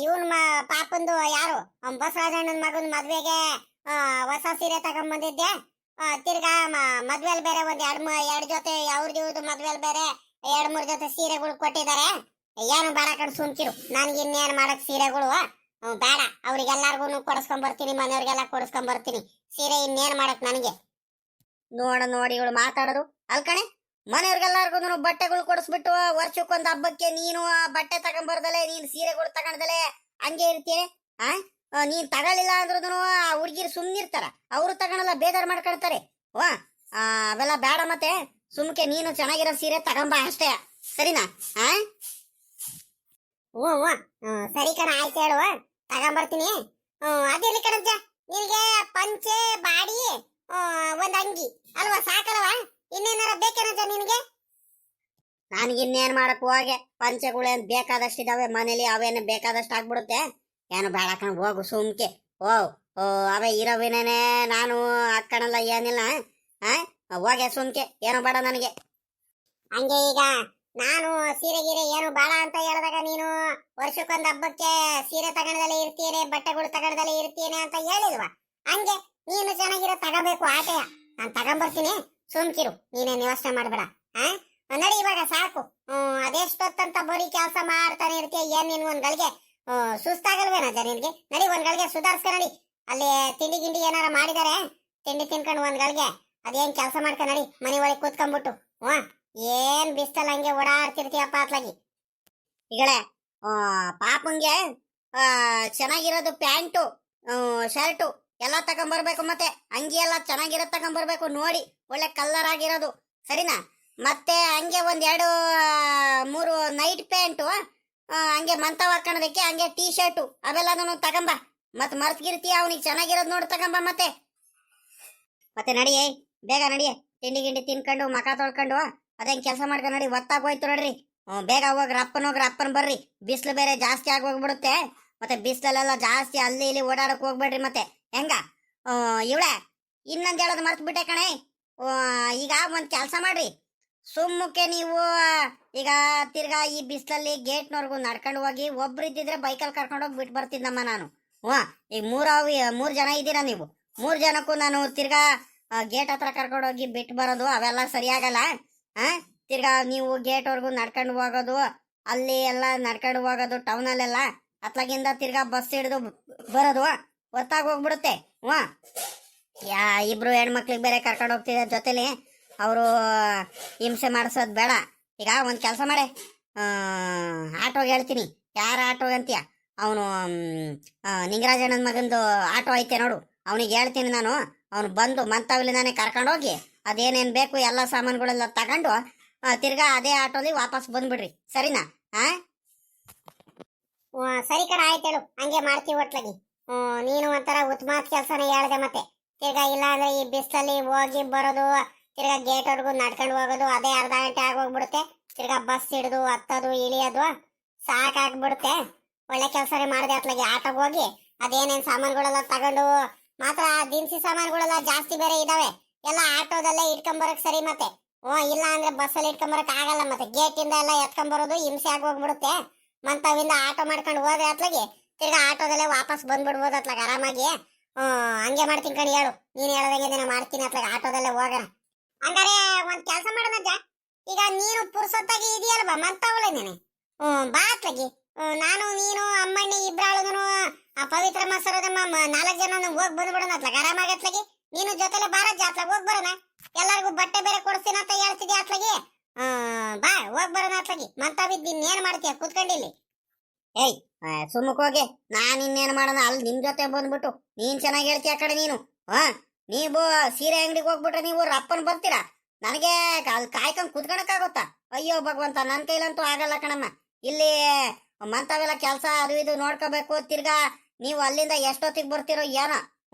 ಇವನ್ ಪಾಪಂದು ಯಾರು ಬಸವರಾಜಣ್ಣನ ಮಗನ್ ಮದ್ವೆಗೆ ಹೊಸ ಸೀರೆ ತಗೊಂಬಂದಿದ್ದೆ. ತಿರ್ಗಾ ಮದ್ವೆಲ್ ಬೇರೆ ಒಂದ್ 2 ಜೊತೆ ಅವ್ರದ್ದು ಮದ್ವೆಲ್ ಬೇರೆ 2-3 ಜೊತೆ ಸೀರೆಗಳು ಕೊಟ್ಟಿದ್ದಾರೆ. ಏನು ಬೇಡ ಕಣ್ ಸುಮ್ಕಿರು. ನನ್ಗಿನ್ನೇನ್ ಮಾಡಕ್ ಸೀರೆಗಳು ಬೇಡ. ಅವ್ರಿಗೆಲ್ಲಾರ್ಗು ಕೊಡಿಸ್ಕೊಂಬರ್ತೀನಿ, ಮನೆಯವ್ರಿಗೆಲ್ಲ ಕೊಡಿಸ್ಕೊಂಬರ್ತೀನಿ ಸೀರೆ. ಇನ್ನೇನ್ ಮಾಡಕ್ ನನಗೆ? ನೋಡಿ ಇವಳು ಮಾತಾಡೋದು ಅಲ್ಕಣೆ. ಮನೆಯವ್ರಿಗೆಲ್ಲಾರ್ಗು ಬಟ್ಟೆಗಳು ಕೊಡಿಸ್ಬಿಟ್ಟು ವರ್ಷಕ್ಕೊಂದ್ ಹಬ್ಬಕ್ಕೆ ನೀನು ಬಟ್ಟೆ ತಗೊಂಬರ್ದಲೆ, ನೀನ್ ಸೀರೆಗಳು ತಗೊಂಡದಲೆ ಹಂಗೆ ಇರ್ತೀಯ. ನೀನ್ ತಗೊಳ್ಳಿಲ್ಲ ಅಂದ್ರೂ ಆ ಹುಡ್ಗಿರು ಸುಮ್ನಿರ್ತಾರ, ಅವರು ತಗೊಳಲ್ಲ, ಬೇಜಾರ್ ಮಾಡ್ಕೊಳ್ತಾರೆ. ಅವೆಲ್ಲ ಬೇಡ. ಮತ್ತೆ ಸುಮ್ಕೆ ನೀನು ಚೆನ್ನಾಗಿರೋ ಸೀರೆ ತಗೊಂಬ ಅಷ್ಟೇ, ಸರಿನಾ? ಸರಿ ಕಣ, ಆಯ್ತು ಹೇಳುವ, ತಗೊಂಬರ್ತೀನಿ. ಅದಿರ್ಲಿ ಕಣಜ್ಜ, ನಿನಗೆ ಪಂಚೆ ಬಾಡಿ ಒಂದ್ ಅಂಗಿ ಅಲ್ವಾ ಸಾಕಲ್ವಾ? ಇನ್ನೇನಾರ ಬೇಕೇನಜ್ಜ ನಿನಗೆ? ನನಗಿನ್ನೇನ್ ಮಾಡಕ್ ಹೋಗೆ, ಪಂಚೆಗಳೇನ್ ಬೇಕಾದಷ್ಟಿದಾವೆ ಮನೇಲಿ, ಅವೇನು ಬೇಕಾದಷ್ಟು ಆಗ್ಬಿಡುತ್ತೆ. ಏನು ಬೇಡ ಕಣ, ಹೋಗು ಸುಮ್ಕೆ. ಅವೇ ಇರೋವಿನೇನೆ ನಾನು ಹಾಕಣಲ್ಲ ಏನಿಲ್ಲ. ಹೋಗೆ ಸುಮ್ಕೆ, ಏನು ಬೇಡ ನನಗೆ. ಹಂಗೆ ಈಗ ನಾನು ಸೀರೆ ಗೀರೆ ಏನು ಬೇಡ ಅಂತ ಹೇಳಿದಾಗ ನೀನು ವರ್ಷಕ್ಕೊಂದ್ ಹಬ್ಬಕ್ಕೆ ಸೀರೆ ತಗೊಂಡದಲ್ಲೇ ಇರ್ತೀನಿ, ಬಟ್ಟೆಗಳು ತಗೊಂಡದಲ್ಲೇ ಇರ್ತೀನಿ ಅಂತ ಹೇಳಿಲ್ವಾ? ಹಂಗೆ ನೀನು ಚೆನ್ನಾಗಿರೋ ತಗೋಬೇಕು ಆಟೆಯ. ನಾನ್ ತಗೊಂಬರ್ತೀನಿ, ಸುಮ್ಕಿರು. ನೀನೇನ್ ಯೋಚನೆ ಮಾಡ್ಬೇಡ. ನಡಿ ಇವಾಗ ಸಾಕು. ಅದೆಷ್ಟೊತ್ತಂತ ಬರೀ ಕೆಲಸ ಮಾಡ್ತಾನೆ ಇರ್ತೀಯ. ಏನ್ ನಿನ್ ಒಂದ್ ಗಳಿಗೆ ಸುಸ್ತಾಗಲ್ವೇನಜ್ಜ ನಿನ್ಗೆ? ನಡಿ ಒಂದ್ ಗಳಿಗೆ ಸುಧಾರ್ಸ್ಕ ನಡಿ. ಅಲ್ಲಿ ತಿಂಡಿ ಗಿಂಡಿ ಏನಾರ ಮಾಡಿದಾರೆ, ತಿಂಡಿ ತಿನ್ಕೊಂಡು ಒಂದ್ ಗಳಿಗೆ ಅದೇನ್ ಕೆಲಸ ಮಾಡ್ಕ ನಡಿ. ಮನೆ ಒಳಗೆ ಕೂತ್ಕೊಂಡ್ಬಿಟ್ಟು ಏನ್ ಬಿಸ್ತಲ್ಲ ಹಂಗೆ ಓಡಾಡ್ತಿರ್ತೀಯಪ್ಪ ಅತ್ಲಾಗಿ. ಈಗಲೇ ಪಾಪಂಗೆ ಚೆನ್ನಾಗಿರೋದು ಪ್ಯಾಂಟು ಶರ್ಟು ಎಲ್ಲ ತಗೊಂಬರ್ಬೇಕು, ಮತ್ತೆ ಅಂಗಿ ಎಲ್ಲ ಚೆನ್ನಾಗಿರೋದು ತಗೊಂಬರ್ಬೇಕು, ನೋಡಿ ಒಳ್ಳೆ ಕಲರ್ ಆಗಿರೋದು, ಸರಿನಾ? ಮತ್ತೆ ಹಂಗೆ 1-2-3 ನೈಟ್ ಪ್ಯಾಂಟು ಹಂಗೆ ಮಂತವ್ ಹಾಕೋಣದಕ್ಕೆ ಹಂಗೆ ಟೀ ಶರ್ಟು ಅವೆಲ್ಲದನ್ನು ತಗೊಂಬ. ಮತ್ ಮರ್ತ್ಗಿರ್ತಿ ಅವನಿಗೆ ಚೆನ್ನಾಗಿರೋದ್ ನೋಡಿ ತಗೊಂಬ. ಮತ್ತೆ ನಡಿಯೇ, ಬೇಗ ನಡಿಯೇ. ತಿಂಡಿ ಗಿಂಡಿ ತಿನ್ಕೊಂಡು ಮಕ ತೊಳ್ಕೊಂಡು ಅದೇನ್ ಕೆಲಸ ಮಾಡ್ಕೊಂಡು ನಡಿ. ಒತ್ತಾಗೋಯ್ತು ನೋಡ್ರಿ. ಬೇಗ ಹೋಗ್ರಿ, ಅಪ್ಪನ್ ಬರ್ರಿ. ಬಿಸಿಲು ಬೇರೆ ಜಾಸ್ತಿ ಆಗೋಗ್ಬಿಡುತ್ತೆ. ಮತ್ತೆ ಬಿಸಿಲಲ್ಲೆಲ್ಲ ಜಾಸ್ತಿ ಅಲ್ಲಿ ಇಲ್ಲಿ ಓಡಾಡಕ್ ಹೋಗ್ಬೇಡ್ರಿ. ಮತ್ತೆ ಹೆಂಗ ಇವಳೆ ಇನ್ನೊಂದ್ ಹೇಳೋದು ಮರ್ತ್ ಬಿಟ್ಟೆ ಕಣೆ. ಈಗ ಒಂದ್ ಕೆಲಸ ಮಾಡ್ರಿ. ಸುಮ್ಮಕ್ಕೆ ನೀವು ಈಗ ತಿರ್ಗಾ ಈ ಬಿಸಿಲಲ್ಲಿ ಗೇಟ್ನವರೆಗೂ ನಡ್ಕೊಂಡು ಹೋಗಿ, ಒಬ್ರು ಇದ್ದಿದ್ರೆ ಬೈಕಲ್ಲಿ ಕರ್ಕೊಂಡು ಹೋಗಿ ಬಿಟ್ಟು ಬರ್ತಿದ್ದಮ್ಮ ನಾನು. ಈಗ ಮೂರ್ ಜನ ಇದ್ದೀರಾ ನೀವು. 3 ಜನಕ್ಕೂ ನಾನು ತಿರ್ಗಾ ಗೇಟ್ ಹತ್ರ ಕರ್ಕೊಂಡು ಹೋಗಿ ಬಿಟ್ಟು ಬರೋದು ಅವೆಲ್ಲ ಸರಿಯಾಗಲ್ಲ. ತಿರ್ಗಾ ನೀವು ಗೇಟ್ವರೆಗೂ ನಡ್ಕೊಂಡು ಹೋಗೋದು, ಅಲ್ಲಿ ಎಲ್ಲ ನಡ್ಕೊಂಡು ಹೋಗೋದು ಟೌನಲ್ಲೆಲ್ಲ, ಅತ್ಲಾಗಿಂದ ತಿರ್ಗಾ ಬಸ್ ಹಿಡಿದು ಬರೋದು ಹೊತ್ತಾಗಿ ಹೋಗ್ಬಿಡುತ್ತೆ. ಇಬ್ರು ಹೆಣ್ಮಕ್ಳಿಗೆ ಬೇರೆ ಕರ್ಕೊಂಡು ಹೋಗ್ತಿದ್ದಾರೆ ಜೊತೆಲಿ. ಅವರು ಹಿಂಸೆ ಮಾಡಿಸೋದು ಬೇಡ. ಈಗ ಒಂದು ಕೆಲಸ ಮಾಡೆ, ಆಟೋಗೆ ಹೇಳ್ತೀನಿ. ಯಾರ ಆಟೋಗೆ ಅಂತೀಯ? ಅವನು ನಿಂಗರಾಜಣ್ಣನ ಮಗಂದು ಆಟೋ ಐತೆ ನೋಡು, ಅವನಿಗೆ ಹೇಳ್ತೀನಿ ನಾನು. ಅವನು ಬಂದು ಮಂತವಲ್ಲಿಂದಾನೆ ಕರ್ಕೊಂಡೋಗಿ ಅದೇನೇನು ಬೇಕು ಎಲ್ಲ ಸಾಮಾನುಗಳೆಲ್ಲ ತಗೊಂಡು ತಿರ್ಗಾ ಅದೇ ಆಟೋಲಿ ವಾಪಸ್ ಬಂದ್ಬಿಡ್ರಿ. ಸರಿನಾ? ಸರಿ ಕಣ, ಆಯ್ತೇಳು, ಹಂಗೆ ಮಾಡ್ತೀವಿ ಒಟ್ಲಾಗಿ. ನೀನು ಒಂಥರ ಉತ್ತಮಾತ್ ಕೆಲಸನೇ ಹೇಳ್ದೆ. ಮತ್ತೆ ತಿರ್ಗಾ ಇಲ್ಲ ಅಂದ್ರೆ ಈ ಬಿಸಿಲಲ್ಲಿ ಹೋಗಿ ಬರೋದು, ತಿರ್ಗಾ ಗೇಟ್ವರೆಗೂ ನಡ್ಕೊಂಡು ಹೋಗೋದು ಅದೇ ಅರ್ಧ ಗಂಟೆ ಆಗೋಗ್ಬಿಡುತ್ತೆ. ತಿರ್ಗಾ ಬಸ್ ಹಿಡಿದು ಹತ್ತೋದು ಇಳಿಯೋದು ಸಾಕಾಗ್ಬಿಡುತ್ತೆ. ಒಳ್ಳೆ ಕೆಲಸನೇ ಮಾಡಿದೆ. ಅತ್ಲಾಗಿ ಆಟೋಗೆ ಹೋಗಿ ಅದೇನೇನ್ ಸಾಮಾನುಗಳೆಲ್ಲ ತಗೊಂಡು, ಮಾತ್ರ ದಿನಸಿ ಸಾಮಾನುಗಳೆಲ್ಲ ಜಾಸ್ತಿ ಬೇರೆ ಇದಾವೆ, ಎಲ್ಲ ಆಟೋದಲ್ಲೇ ಇಟ್ಕೊಂಬರಕ್ ಸರಿ. ಮತ್ತೆ ಇಲ್ಲ ಅಂದ್ರೆ ಬಸ್ಸಲ್ಲಿ ಇಟ್ಕೊಂಬರಕ್ ಆಗಲ್ಲ. ಮತ್ತೆ ಗೇಟ್ ಇಂದ ಎಲ್ಲ ಎತ್ಕೊಂಬರೋದು ಹಿಂಸೆ ಆಗೋಗ್ಬಿಡುತ್ತೆ. ಮಂತವಿಂದ ಆಟೋ ಮಾಡ್ಕೊಂಡು ಹೋದ್ರೆ ಅತ್ಲಾಗಿ ತಿರ್ಗಾ ಆಟೋದಲ್ಲೇ ವಾಪಸ್ ಬಂದ್ಬಿಡ್ಬೋದು ಅತ್ಲಾಗ ಆರಾಮಾಗಿ. ಹಂಗೆ ಮಾಡ್ತೀನಿ ಕಣಿ, ಹೇಳು. ನೀನ್ ಹೇಳದಂಗೆ ದಿನ ಮಾಡ್ತೀನಿ ಅತ್ಲಾಗ ಆಟೋದಲ್ಲೇ ಹೋಗೋಣ. ಹಂಗಾರೆ ಒಂದ್ ಕೆಲಸ ಮಾಡೋಣಜ್ಜ, ಈಗ ನೀನು ಪುರ್ಸೊತ್ತಾಗಿ ಇದೆಯಲ್ವಾ ಮಂತವಲ್ಲ ನೀನೆ, ಬಾ ಅತ್ಲಾಗಿ. ನಾನು ನೀನು ಅಮ್ಮಣ್ಣಿ ಇಬ್ರಾಳು ಪವಿತ್ರಮ್ಮ ಸರೋದಮ್ಮ 4 ಜನ ಹೋಗಿ ಬಂದ್ಬಿಡೋಣ ಅತ್ಲಾಗ ಆರಾಮಾಗಿ. ಅತ್ಲಾಗಿ ನೀನು ಜೊತೆಲೆ ಬಾರಜ್ಜ, ಅತ್ಲಾಗ ಹೋಗಿ ಬರೋಣ. ಎಲ್ಲರಿಗೂ ಬಟ್ಟೆ ಬೇರೆ ಕೊಡ್ತೀನಿ ಅಂತ ಹೇಳ್ತಿದ್ಯಾ ಅತ್ಲಾಗಿ. ಬಾ ಹೋಗಿ ಬರೋಣ ಅತ್ಲಾಗಿ. ಮಂತವಿದ್ ನೀನ್ ಏನ್ ಮಾಡ್ತೀಯ ಕೂತ್ಕೊಂಡಿಲ್ಲಿ? ಏಯ್ ಸುಮ್ಮಕ್ ಹೋಗಿ. ನಾನು ಇನ್ನೇನು ಮಾಡೋಣ ಅಲ್ಲಿ ನಿಮ್ ಜೊತೆ ಬಂದ್ಬಿಟ್ಟು. ನೀನ್ ಚೆನ್ನಾಗಿ ಹೇಳ್ತೀಯ ಕಡೆ ನೀನು. ನೀವು ಸೀರೆ ಅಂಗಡಿಗೆ ಹೋಗ್ಬಿಟ್ರೆ ನೀವು ರಪ್ಪನ್ ಬರ್ತೀರಾ. ನನಗೆ ಅಲ್ಲಿ ಕಾಯ್ಕೊಂಡ್ ಕುತ್ಕೊಳಕ್ಕಾಗುತ್ತಾ? ಅಯ್ಯೋ ಭಗವಂತ, ನನ್ನ ಕೈಲಂತೂ ಆಗಲ್ಲ ಕಣಮ್ಮ. ಇಲ್ಲಿ ಮಂತವೆಲ್ಲ ಕೆಲಸ ಅದು ಇದು ನೋಡ್ಕೋಬೇಕು. ತಿರ್ಗಾ ನೀವು ಅಲ್ಲಿಂದ ಎಷ್ಟೊತ್ತಿಗೆ ಬರ್ತಿರೋ ಏನೋ.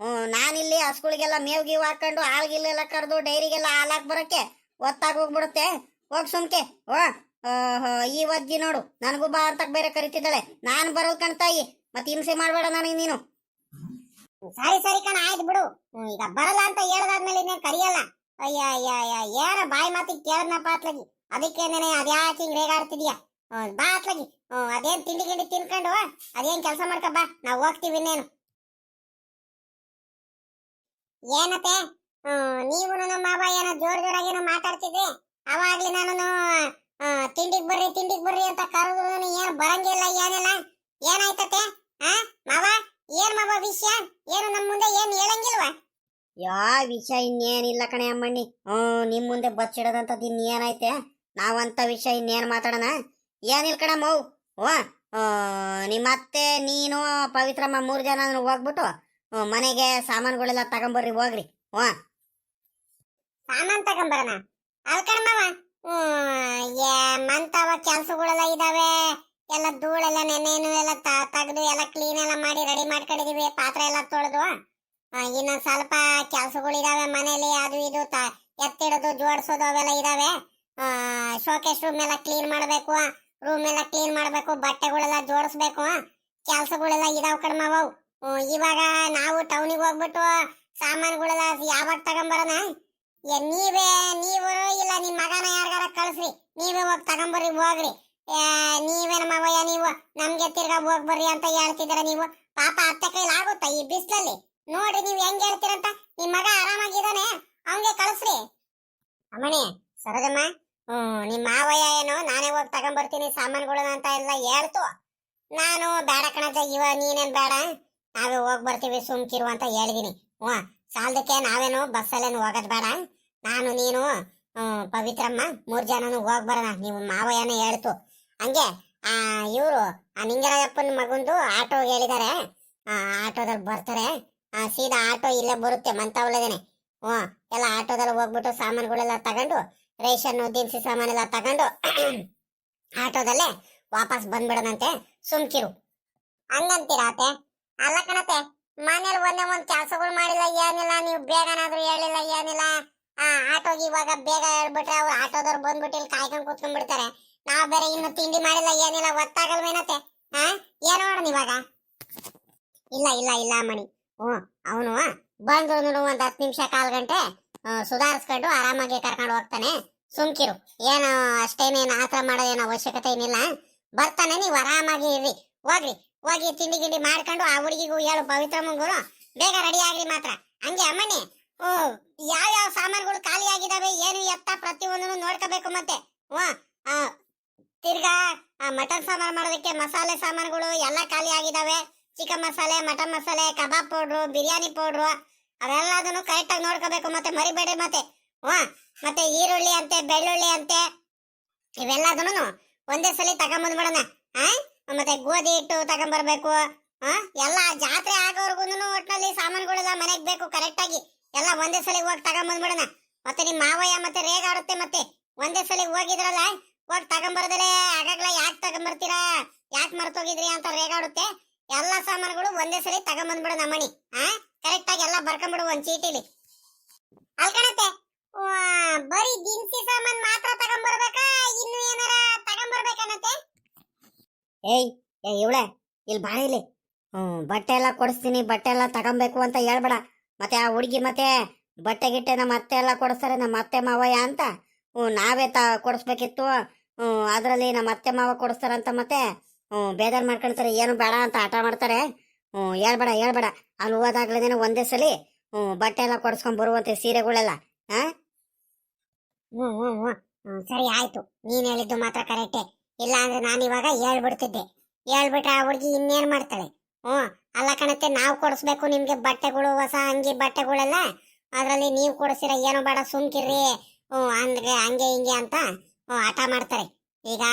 ನಾನಿಲ್ಲಿ ಹಸುಗಳಿಗೆಲ್ಲ ಮೇವ್ ಗೀವ್ ಹಾಕೊಂಡು ಹಾಲ್ಗಿಲ್ಲೆಲ್ಲ ಕರೆದು ಡೈರಿಗೆಲ್ಲ ಹಾಲಾಕ್ ಬರಕ್ಕೆ ಒತ್ತಾಗ ಹೋಗ್ಬಿಡುತ್ತೆ. ಹೋಗ್ ಸುಮ್ಕೆ. ಈ ವಜ್ಜಿ ನೋಡು, ನನಗೂ ಬಾ ಅಂತ ಬೇರೆ ಕರಿತಿದ್ದಾಳೆ. ನಾನು ಬರೋದ್ ಕಣ್ತಾಯಿ, ಮತ್ತೆ ಹಿಂಸೆ ಮಾಡ್ಬೇಡ ನನಗೆ ನೀನು. ಸರಿ ಸರಿ ಕಣ, ಆಯ್ತು ಬಿಡು. ಈಗ ಬರಲ್ಲ ಅಂತ ಹೇಳದಾದ್ಮೇಲೆ ಇನ್ನೇನ್ ಕರಿಯಲ್ಲ. ಅಯ್ಯ ಅಯ್ಯ ಅಯ್ಯ, ಏನ ಬಾಯಿ ಮಾತಿಗೆ ಕೇಳದ್ನಪ್ಪ ಅತ್ಲಾಗಿ. ಅದಕ್ಕೇನೆ ಅದ್ಯಾಕೆ ಹಿಂಗ್ ರೇಗಾಡ್ತಿದ್ಯಾ? ಬಾ ಅತ್ಲಾಗಿ. ಅದೇನ್ ತಿಂಡಿ ಗಿಂಡಿ ತಿನ್ಕೊಂಡು ಅದೇನ್ ಕೆಲಸ ಮಾಡ್ಕ ಬಾ, ನಾವ್ ಹೋಗ್ತೀವಿ ಇನ್ನೇನು. ಏನತ್ತೆ ನೀವು ನನ್ನ ಮಾವ ಏನೋ ಜೋರಾಗೇನೋ ಮಾತಾಡ್ತಿದ್ರಿ. ಅವಾಗ್ಲಿ ನಾನು ತಿಂಡಿಗ್ ಬರ್ರಿ ಅಂತ ಕರೆದ್ರು ಏನು ಬರಂಗಿಲ್ಲ, ಏನಿಲ್ಲ. ಏನಾಯ್ತತೆ? ಮಾವ, ಏನ್ ಮಾವ ವಿಷಯ? ಏನು ನಮ್ ಮುಂದೆ ಏನ್ ಹೇಳಂಗಿಲ್ವಾ? ವಿಷಯ ಇನ್ನೇನಿಲ್ಲ ಕಣೆ ಅಮ್ಮಣ್ಣಿ. ನಿಮ್ ಮುಂದೆ ಬಚ್ಚಿಡೋದಂತದ್ ಇನ್ನೇನೈತೆ? ನಾವಂತ ವಿಷಯ ಇನ್ನೇನ್ ಮಾತಾಡೋಣ? ಏನಿಲ್ಲ ಕಣಮ್ಮ. ನಿಮ್ಮತ್ತೆ ನೀನು ಪವಿತ್ರಮ್ಮ 3 ಜನ ಹೋಗ್ಬಿಟ್ಟು ಮನೆಗೆ ಸಾಮಾನುಗಳೆಲ್ಲ ತಗೊಂಬರ್ರಿ, ಹೋಗ್ರಿ. ಸಾಮಾನ್ ತಗೊಂಬರೋಣ ಅಲ್ಕಣ ಮಾವ. ಮಂತವ ಕೆಲ್ಸಗಳೆಲ್ಲ ಇದಾವೆ. ಎಲ್ಲ ಧೂಳೆಲ್ಲ ನೆನೆನು ಎಲ್ಲ ತೆಗೆದು ಎಲ್ಲ ಕ್ಲೀನ್ ಎಲ್ಲ ಮಾಡಿ ರೆಡಿ ಮಾಡ್ಕೊಂಡಿದೀವಿ. ಪಾತ್ರೆ ಎಲ್ಲ ತೊಳೆದು ಇನ್ನೊಂದ್ ಸ್ವಲ್ಪ ಕೆಲ್ಸಗಳಿದಾವೆ ಮನೇಲಿ. ಅದು ಇದು ಎತ್ತಿಡೋದು ಜೋಡಿಸೋದು ಅವೆಲ್ಲ ಇದಾವೆ. ಶೋಕೇಶ್ ರೂಮ್ ಎಲ್ಲ ಕ್ಲೀನ್ ಮಾಡ್ಬೇಕು, ರೂಮ್ ಎಲ್ಲ ಕ್ಲೀನ್ ಮಾಡ್ಬೇಕು, ಬಟ್ಟೆಗಳೆಲ್ಲ ಜೋಡಿಸ್ಬೇಕು. ಕೆಲ್ಸಗಳೆಲ್ಲ ಇದಾವ್ ಕಣ್ಮವು. ಇವಾಗ ನಾವು ಟೌನಿಗೆ ಹೋಗ್ಬಿಟ್ಟು ಸಾಮಾನುಗಳೆಲ್ಲ ಯಾವಾಗ ತಗೊಂಬರೋಣ? ನೀವು ಇಲ್ಲ ನಿಮ್ ಮಗನ ಯಾರಿಗಾರ ಕಳ್ಸ್ರಿ, ನೀವೇ ಹೋಗಿ ತಗೊಂಬರ್ರಿ, ಹೋಗ್ರಿ. ನೀವೇನ ಮಾವಯ್ಯ ನೀವು ನಮ್ಗೆ ತಿರ್ಗಾ ಹೋಗ್ಬರ್ರಿ ಅಂತ ಹೇಳ್ತಿದ್ದೀರ ನೀವು. ಪಾಪ ಅತ್ತೆ ಕೈಲಿ ಆಗುತ್ತಾ ಈ ಬಿಸಿಲಲ್ಲಿ? ನೋಡ್ರಿ ನೀವು ಹೆಂಗ್ ಹೇಳ್ತೀರಂತ. ನಿಮ್ ಮಗ ಆರಾಮಾಗಿದ್ದಾನೆ, ಅವಂಗೆ ಕಳ್ಸ್ರಿ. ಅಮ್ಮಣಿ ಸರೋಜಮ್ಮ, ನಿಮ್ ಮಾವಯ್ಯ ಏನೋ ನಾನೇ ಹೋಗಿ ತಗೊಂಬರ್ತೀನಿ ಸಾಮಾನುಗಳನ್ನ ಅಂತ ಎಲ್ಲ ಹೇಳ್ತು. ನಾನು ಬೇಡ ಕಣಜ, ನೀನೇನ್ ಬೇಡ, ನಾವೇ ಹೋಗಿ ಬರ್ತೀವಿ ಸುಮ್ಕಿರು ಅಂತ ಹೇಳಿದೀನಿ. ಸಾಲದಕ್ಕೆ ನಾವೇನು ಬಸ್ಸಲ್ಲೇನು ಹೋಗೋದ್ ಬೇಡ. ನಾನು ನೀನು ಪವಿತ್ರಮ್ಮ 3 ಜನನು ಹೋಗಿ ಬರೋಣ. ನೀವು ಮಾವಯ್ಯನೇ ಹೇಳ್ತು. ಹಂಗೆ ಇವರು ನಿಂಗರಾಯಪ್ಪನ ಮಗಂದು ಆಟೋ ಹೇಳಿದಾರೆ. ಆಟೋದಲ್ಲಿ ಬರ್ತಾರೆ. ಸೀದಾ ಆಟೋ ಇಲ್ಲೇ ಬರುತ್ತೆ ಮಂತವಲ್ಲದೇನೆ. ಎಲ್ಲ ಆಟೋದಲ್ಲಿ ಹೋಗ್ಬಿಟ್ಟು ಸಾಮಾನುಗಳೆಲ್ಲ ತಗೊಂಡು, ರೇಷನ್ ದಿನಸಿ ಸಾಮಾನೆಲ್ಲ ತಗೊಂಡು ಆಟೋದಲ್ಲೇ ವಾಪಸ್ ಬಂದ್ಬಿಡದಂತೆ ಸುಮ್ಕಿರು. ಹಂಗಂತೀರಾ ಅತ್ತೆ? ಅಲ್ಲ ಕಣತೆ, ಮನೇಲಿ ಒಂದೇ ಒಂದ್ ಕೆಲ್ಸಗಳು ಮಾಡಿಲ್ಲ ಏನಿಲ್ಲ, ನೀವು ಬೇಗನಾದ್ರೂ ಹೇಳಿಲ್ಲ ಏನಿಲ್ಲ. ಆಟೋಗೆ ಇವಾಗ ಬೇಗ ಹೇಳ್ಬಿಟ್ರೆ ಅವ್ರು ಆಟೋದವ್ರು ಬಂದ್ಬಿಟ್ಟು ಇಲ್ಲಿ ಕಾಯ್ಕೊಂಡ್ ಕೂತ್ಕೊಂಡ್ಬಿಡ್ತಾರೆ. ನಾವ್ ಬೇರೆ ಇನ್ನು ತಿಂಡಿ ಮಾಡಿಲ್ಲ ಏನಿಲ್ಲ, ಗೊತ್ತಾಗಲ್ವೇನತ್ತೆ? ಏನ್ ಮಾಡೋಣ ಇವಾಗ? ಇಲ್ಲ ಇಲ್ಲ ಇಲ್ಲ ಮಣಿ, ಅವನು ಬಂದ್ರು ಒಂದ್ 10 ನಿಮಿಷ 1/4 ಗಂಟೆ ಸುಧಾರಿಸ್ಕೊಂಡು ಆರಾಮಾಗಿ ಕರ್ಕೊಂಡು ಹೋಗ್ತಾನೆ. ಸುಮ್ಕಿರು, ಏನು ಅಷ್ಟೇನೇನು ಆತರ ಮಾಡೋದೇನು ಅವಶ್ಯಕತೆ ಏನಿಲ್ಲ. ಬರ್ತಾನೆ, ನೀವು ಆರಾಮಾಗಿ ಇರ್ರಿ. ಹೋಗಿ ತಿಂಡಿ ಗಿಂಡಿ ಮಾಡ್ಕೊಂಡು ಆ ಹುಡುಗಿಗೂ ಹೇಳು, ಪವಿತ್ರಮ್ಮಂಗೂ ಬೇಗ ರೆಡಿ ಆಗ್ರಿ ಮಾತ್ರ. ಹಂಗೆ ಅಮ್ಮಣ್ಣಿ, ಯಾವ ಸಾಮಾನುಗಳು ಖಾಲಿ ಆಗಿದಾವೆ ಏನು ಎತ್ತ ಪ್ರತಿಯೊಂದನ್ನು ನೋಡ್ಕೋಬೇಕು. ಮತ್ತೆ ತಿರ್ಗಾ ಮಟನ್ ಸಾಂಬಾರ್ ಮಾಡೋದಕ್ಕೆ ಮಸಾಲೆ ಸಾಮಾನುಗಳು ಎಲ್ಲ ಖಾಲಿ ಆಗಿದಾವೆ. ಚಿಕನ್ ಮಸಾಲೆ, ಮಟನ್ ಮಸಾಲೆ, ಕಬಾಬ್ ಪೌಡ್ರು, ಬಿರಿಯಾನಿ ಪೌಡ್ರು ಅವೆಲ್ಲದನ್ನು ಕರೆಕ್ಟ್ ಆಗಿ ನೋಡ್ಕೋಬೇಕು. ಮತ್ತೆ ಮರಿಬೇಡಿ. ಮತ್ತೆ ಈರುಳ್ಳಿ ಅಂತೆ, ಬೆಳ್ಳುಳ್ಳಿ ಅಂತೆ, ಇವೆಲ್ಲದನ್ನು ಒಂದೇ ಸಲ ತಗೊಂಬಂದ್ಬಿಡೋಣ. ಮತ್ತೆ ಗೋಧಿ ಹಿಟ್ಟು ತಗೊಂಬರ್ಬೇಕು. ಎಲ್ಲ ಜಾತ್ರೆ ಆಗೋರ್ಗು ಒಟ್ನಲ್ಲಿ ಸಾಮಾನುಗಳೆಲ್ಲ ಮನೆಗ್ ಬೇಕು ಕರೆಕ್ಟ್ ಆಗಿ. ಎಲ್ಲ ಒಂದೇ ಸಲ ಹೋಗಿ ತಗೊಂಬಂದ್ಬಿಡೋಣ. ಮತ್ತೆ ನಿಮ್ ಮಾವಯ್ಯ ಮತ್ತೆ ರೇಗಾಡುತ್ತೆ. ಮತ್ತೆ ಒಂದೇ ಸಲ ಹೋಗಿದ್ರಲ್ಲ, ಹೋಗಿ ತಗೊಂಬರ್ದಲೆ ಆಗಾಗ್ಲ ಯಾಕೆ ತಗೊಂಬರ್ತೀರಾ, ಯಾಕೆ ಮರ್ತೋಗಿದ್ರಿ ಅಂತ ರೇಗಾಡುತ್ತೆ. ಎಲ್ಲ ಸಾಮಾನುಗಳು ಒಂದೇ ಸಲ ತಗೊಂಬಂದ್ಬಿಡೋಣ ಮಣಿ. ಕರೆಕ್ಟ್ ಆಗಿ ಎಲ್ಲ ಬರ್ಕೊಂಡ್ಬಿಡು ಒಂದ್ ಚೀಟಿಲಿ. ಅಲ್ಕಣತ್ತೆ, ಬರೀ ದಿನಸಿ ಸಾಮಾನ್ ಮಾತ್ರ ತಗೊಂಬರ್ಬೇಕಾ, ಇನ್ನು ಏನಾರ ತಗೊಂಬರ್ಬೇಕನ್ನತ್ತೆ? ಏಯ್ ಇವಳೆ ಇಲ್ಲಿ ಬಾಳ ಇಲ್ಲಿ. ಬಟ್ಟೆ ಎಲ್ಲ ಕೊಡಿಸ್ತೀನಿ, ಬಟ್ಟೆ ಎಲ್ಲ ತಗೊಂಬೇಕು ಅಂತ ಹೇಳ್ಬೇಡ. ಮತ್ತೆ ಆ ಹುಡುಗಿ ಮತ್ತೆ ಬಟ್ಟೆ ಗಿಟ್ಟೆ ನಮ್ಮ ಅತ್ತೆ ಎಲ್ಲ ಕೊಡಿಸ್ತಾರೆ, ನಮ್ಮ ಅತ್ತೆ ಮಾವಯ್ಯ ಅಂತ. ನಾವೇ ಕೊಡಿಸ್ಬೇಕಿತ್ತು. ಅದರಲ್ಲಿ ನಮ್ಮ ಅತ್ತೆ ಮಾವ ಕೊಡಿಸ್ತಾರಂತ ಮತ್ತೆ ಬೇಜಾರು ಮಾಡ್ಕೊಳ್ತಾರೆ, ಏನು ಬೇಡ ಅಂತ ಹಠ ಮಾಡ್ತಾರೆ. ಹೇಳ್ಬೇಡ. ಅಲ್ಲಿ ಹೋದಾಗ್ಲೇನೆ ಒಂದೇ ಸಲ ಬಟ್ಟೆ ಎಲ್ಲ ಕೊಡಿಸ್ಕೊಂಡ್ ಬರುವಂತೆ ಸೀರೆಗಳೆಲ್ಲ. ಸರಿ ಆಯ್ತು, ನೀನ್ ಹೇಳಿದ್ದು ಮಾತ್ರ ಕರೆಕ್ಟೇ. ಇಲ್ಲ ಅಂದ್ರೆ ನಾನು ಇವಾಗ ಹೇಳ್ಬಿಡ್ತಿದ್ದೆ. ಹೇಳ್ಬಿಟ್ರೆ ಆ ಹುಡುಗಿ ಇನ್ನೇನ್ ಮಾಡ್ತಾಳೆ? ಅಲ್ಲ ಕಣತ್ತೆ, ನಾವು ಕೊಡಿಸ್ಬೇಕು ನಿಮ್ಗೆ ಬಟ್ಟೆಗಳು, ಹೊಸ ಅಂಗಿ ಬಟ್ಟೆಗಳೆಲ್ಲ. ಅದ್ರಲ್ಲಿ ನೀವು ಕೊಡಿಸಿರ ಏನು ಬೇಡ ಸುಮ್ಕಿರ್ರಿ, ಅಂದ್ರೆ ಹಂಗೆ ಹಿಂಗೆ ಅಂತ ಹಠ ಮಾಡ್ತಾರೆ. ಈಗ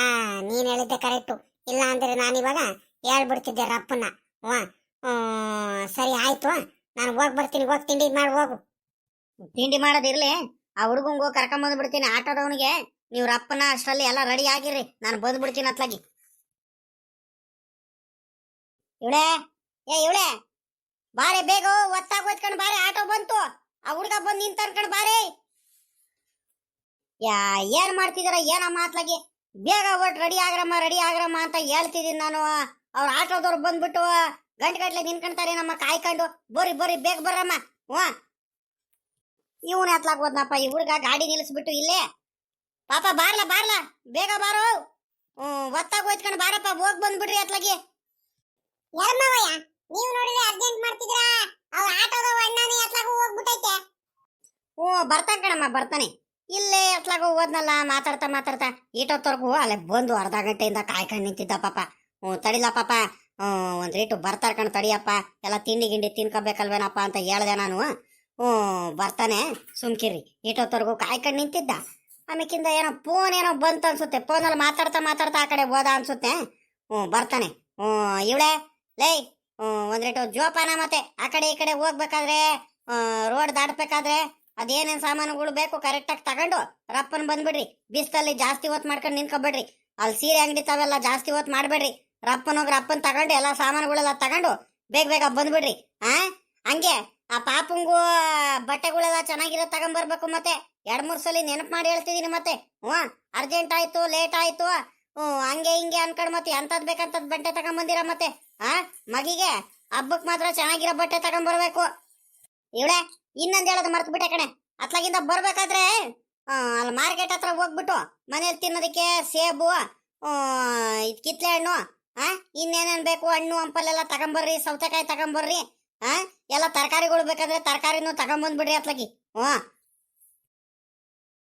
ನೀನ್ ಹೇಳಿದ್ದೆ ಕರೆಕ್ಟು. ಇಲ್ಲ ಅಂದ್ರೆ ನಾನಿವಾಗ ಹೇಳ್ಬಿಡ್ತಿದ್ದೆ ರಪ್ಪನ್ನ. ಸರಿ ಆಯ್ತು, ನಾನು ಹೋಗಿ ಬರ್ತೀನಿ. ಹೋಗಿ ತಿಂಡಿ ಮಾಡಿ ಹೋಗು. ತಿಂಡಿ ಮಾಡೋದಿರ್ಲಿ, ಆ ಹುಡುಗಂಗು ಕರ್ಕೊಂಡ್ ಬಿಡ್ತೀನಿ ಆಟೋದವನಿಗೆ. ನೀವು ರಪ್ಪನ ಅಷ್ಟರಲ್ಲಿ ಎಲ್ಲ ರೆಡಿ ಆಗಿರ್ರಿ, ನಾನು ಬಂದ್ಬಿಡ್ತೀನಿ ಅತ್ಲಾಗಿ. ಇವಳೆ ಬಾರೆ, ಬೇಗ ಒತ್ತಾಗ ಹೋಯ್ತ್ಕೊಂಡು ಬಾರೆ, ಆಟೋ ಬಂತು. ಆ ಹುಡುಗ ಬಂದು ನಿಂತ ಅನ್ಕೊಂಡು ಬಾರೆ. ಏನ್ ಮಾಡ್ತಿದಾರ ಏನಮ್ಮ ಅತ್ಲಾಗಿ? ಬೇಗ ಒಟ್ಟು ರೆಡಿ ಆಗ್ರಮ್ಮ ಅಂತ ಹೇಳ್ತಿದ್ದೀನಿ ನಾನು. ಅವ್ರ ಆಟೋದವ್ರು ಬಂದ್ಬಿಟ್ಟು ಗಂಟೆ ನಿನ್ಕೊಂತಾರೆ ನಮ್ಮ ಕಾಯ್ಕೊಂಡು. ಬರ್ರಿ ಬೇಗ ಬರ್ರಮ್ಮ. ಇವನ್ ಎತ್ಲಾಕ್ ಹೋದ್ನಪ್ಪ ಈ ಹುಡುಗ, ಗಾಡಿ ನಿಲ್ಲಿಸ್ಬಿಟ್ಟು ಇಲ್ಲೇ. ಪಾಪ ಬಾರ್ಲ ಬೇಗ ಬಾರೋ. ಒತ್ತಾಗ ಹೋಯ್ತ್ಕೊಂಡು ಬಾರಪ್ಪ, ಹೋಗ್ ಬಂದ್ಬಿಡ್ರಿ ಅತ್ಲಾಗಿ. ಯರ್ಮವಯ್ಯ, ನೀವು ನೋಡಿದ್ರೆ ಅರ್ಜೆಂಟ್ ಮಾಡ್ತಿದ್ರಾ? ಅವ್ರ ಆಟೋದ ಅಣ್ಣನೇ ಎತ್ಲಾಗ ಹೋಗ್ಬಿಟ್ಟೈತೆ. ಬರ್ತಾನೆ ಕಣಮ್ಮ, ಬರ್ತಾನೆ. ಇಲ್ಲೇ ಎತ್ಲಾಗ ಹೋದ್ನಲ್ಲ, ಮಾತಾಡ್ತಾ ಈಟೋತ್ತರ್ಗು ಅಲ್ಲೇ ಬಂದು ಅರ್ಧ ಗಂಟೆಯಿಂದ ಕಾಯ್ಕೊಂಡು ನಿಂತಿದ್ದ ಪಾಪ. ತಡಿಲ ಪಾಪ, ಒಂದ್ ರೇಟು ಬರ್ತಾರ ಕಣ್, ತಡಿಯಪ್ಪ, ಎಲ್ಲ ತಿಂಡಿ ಗಿಂಡಿ ತಿನ್ಕೋಬೇಕಲ್ವೇನಪ್ಪ ಅಂತ ಹೇಳ್ದೆ ನಾನು. ಬರ್ತಾನೆ, ಸುಮ್ಕಿರಿ. ಈಟೋತ್ತರ್ಗು ಕಾಯ್ಕೊಂಡು ನಿಂತಿದ್ದ. ಆಮೇಕಿಂದ ಫೋನ್ ಏನೋ ಬಂತು ಅನ್ಸುತ್ತೆ. ಫೋನಲ್ಲಿ ಮಾತಾಡ್ತಾ ಆ ಕಡೆ ಹೋದ ಅನ್ಸುತ್ತೆ. ಬರ್ತಾನೆ. ಇವಳೆ ಲೈ, ಒಂದ್ ರೇಟು ಜೋಪಾನ. ಮತ್ತೆ ಆ ಕಡೆ ಈ ಕಡೆ ಹೋಗ್ಬೇಕಾದ್ರೆ, ರೋಡ್ ದಾಟ್ಬೇಕಾದ್ರೆ ಅದೇನೇನ್ ಸಾಮಾನುಗಳು ಬೇಕು ಕರೆಕ್ಟಾಗಿ ತಗೊಂಡು ರಪ್ಪನ್ ಬಂದ್ಬಿಡ್ರಿ. ಬಿಸ್ತಲ್ಲಿ ಜಾಸ್ತಿ ಹೊತ್ತು ಮಾಡ್ಕೊಂಡು ನಿನ್ಕೊಬೇಡ್ರಿ. ಅಲ್ಲಿ ಸೀರೆ ಅಂಗಡಿ ತಾವೆಲ್ಲ ಜಾಸ್ತಿ ಹೊತ್ತು ಮಾಡ್ಬೇಡ್ರಿ. ರಪ್ಪನ್ ತಗೊಂಡು ಎಲ್ಲ ಸಾಮಾನುಗಳೆಲ್ಲ ತಗೊಂಡು ಬೇಗ ಬಂದ್ಬಿಡ್ರಿ. ಹಂಗೆ ಆ ಪಾಪಂಗೂ ಬಟ್ಟೆಗಳೆಲ್ಲ ಚೆನ್ನಾಗಿರೋ ತಗೊಂಡ್ಬರ್ಬೇಕು. ಮತ್ತೆ 2-3 ಸಲ ನೆನಪು ಮಾಡಿ ಹೇಳ್ತಿದೀನಿ. ಮತ್ತೆ ಅರ್ಜೆಂಟ್ ಆಯ್ತು, ಲೇಟ್ ಆಯ್ತು, ಹಂಗೆ ಹಿಂಗೆ ಅನ್ಕೊಂಡ್ ಮತ್ತೆ ಎಂತದ್ ಬೇಕಂತದ್ ಬಟ್ಟೆ ತಗೊಂಡ್ಬಂದಿರ. ಮತ್ತೆ ಮಗಿಗೆ ಹಬ್ಬಕ್ ಮಾತ್ರ ಚೆನ್ನಾಗಿರೋ ಬಟ್ಟೆ ತಗೊಂಡ್ಬರ್ಬೇಕು. ಇವಳೆ ಇನ್ನೊಂದ್ ಹೇಳೋದು ಮರ್ತು ಬಿಟ್ಟೆ ಕಣೆ. ಅತ್ಲಾಗಿಂದ ಬರ್ಬೇಕಾದ್ರೆ ಅಲ್ಲಿ ಮಾರ್ಕೆಟ್ ಹತ್ರ ಹೋಗ್ಬಿಟ್ಟು ಮನೇಲಿ ತಿನ್ನೋದಕ್ಕೆ ಸೇಬು, ಕಿತ್ಲೆ ಹಣ್ಣು, ಇನ್ನೇನೇನ್ ಬೇಕು ಹಣ್ಣು ಹಂಪಲೆಲ್ಲ ತಗೊಂಬರ್ರಿ. ಸೌತೆಕಾಯಿ ತಗೊಂಬರ್ರಿ. ಎಲ್ಲ ತರಕಾರಿಗಳು ಬೇಕಾದ್ರೆ ತರಕಾರಿನೂ ತಗೊಂಬಂದ್ಬಿಡ್ರಿ ಅತ್ಲಾಗಿ.